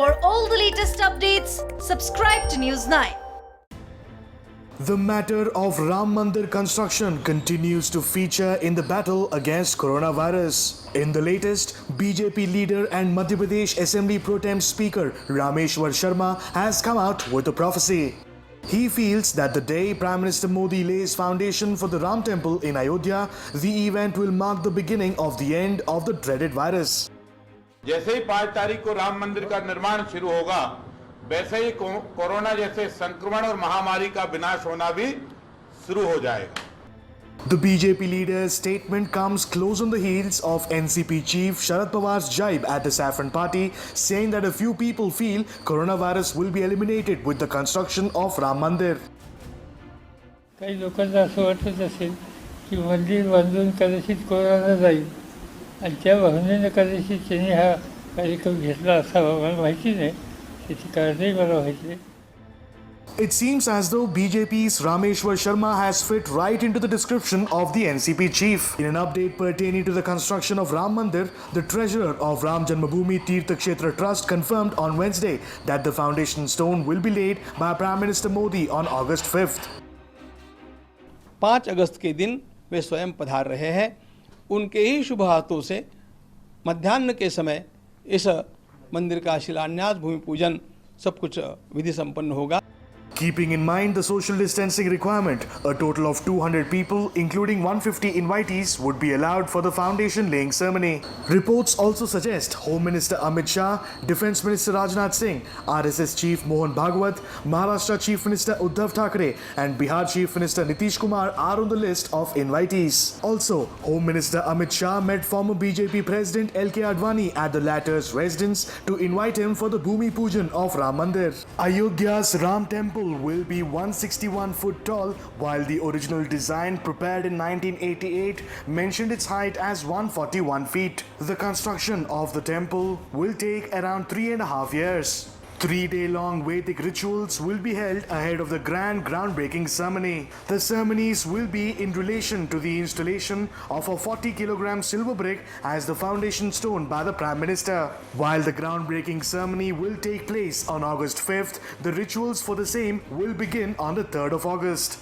For all the latest updates, subscribe to News 9. The matter of Ram Mandir construction continues to feature in the battle against coronavirus. In the latest, BJP leader and Madhya Pradesh Assembly Pro Tem Speaker Rameshwar Sharma has come out with a prophecy. He feels that the day Prime Minister Modi lays foundation for the Ram Temple in Ayodhya, the event will mark the beginning of the end of the dreaded virus. जैसे ही 5 तारीख को राम मंदिर का निर्माण शुरू होगा, वैसे ही corona जैसे संक्रमण और महामारी का विनाश होना भी शुरू हो जाएगा. The BJP leader's statement comes close on the heels of NCP chief Sharad Pawar's jibe at the Saffron Party, saying that a few people feel coronavirus will be eliminated with the construction of Ram Mandir. काही लोकांना असं वाटत असेल की मंदिर बांधून कदाचित corona जाईल आणि त्या भावनेनं कदाचित त्यांनी हा कार्यक्रम घेतला असावा. मला माहिती नाही, त्याची काळजी मला माहिती नाही. It seems as though BJP's Rameshwar Sharma has fit right into the description of the NCP chief. In an update pertaining to the construction of Ram Mandir, the treasurer of Ram Janmabhoomi Tirtha Kshetra Trust confirmed on Wednesday that the foundation stone will be laid by Prime Minister Modi on August 5th. 5 अगस्त के दिन वे स्वयं पधार रहे हैं. उनके ही शुभ हाथों से मध्याह्न के समय इस मंदिर का शिलान्यास, भूमि पूजन सब कुछ विधि संपन्न होगा. Keeping in mind the social distancing requirement, a total of 200 people, including 150 invitees, would be allowed for the foundation laying ceremony. Reports also suggest Home Minister Amit Shah, Defence Minister Rajnath Singh, RSS Chief Mohan Bhagwat, Maharashtra Chief Minister Uddhav Thackeray and Bihar Chief Minister Nitish Kumar are on the list of invitees. Also, Home Minister Amit Shah met former BJP President LK Advani at the latter's residence to invite him for the Bhumi Pujan of Ram Mandir. Ayodhya's Ram Temple will be 161 foot tall, while the original design prepared in 1988 mentioned its height as 141 feet. The construction of the temple will take around 3.5 years. 3-day-long Vedic rituals will be held ahead of the grand groundbreaking ceremony. The ceremonies will be in relation to the installation of a 40-kilogram silver brick as the foundation stone by the Prime Minister. While the groundbreaking ceremony will take place on August 5th, the rituals for the same will begin on the 3rd of August.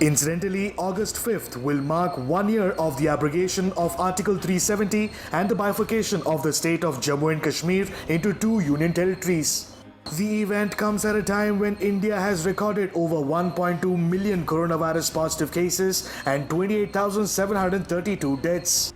Incidentally, August 5th will mark 1 year of the abrogation of Article 370 and the bifurcation of the state of Jammu and Kashmir into 2 union territories. The event comes at a time when India has recorded over 1.2 million coronavirus positive cases and 28,732 deaths.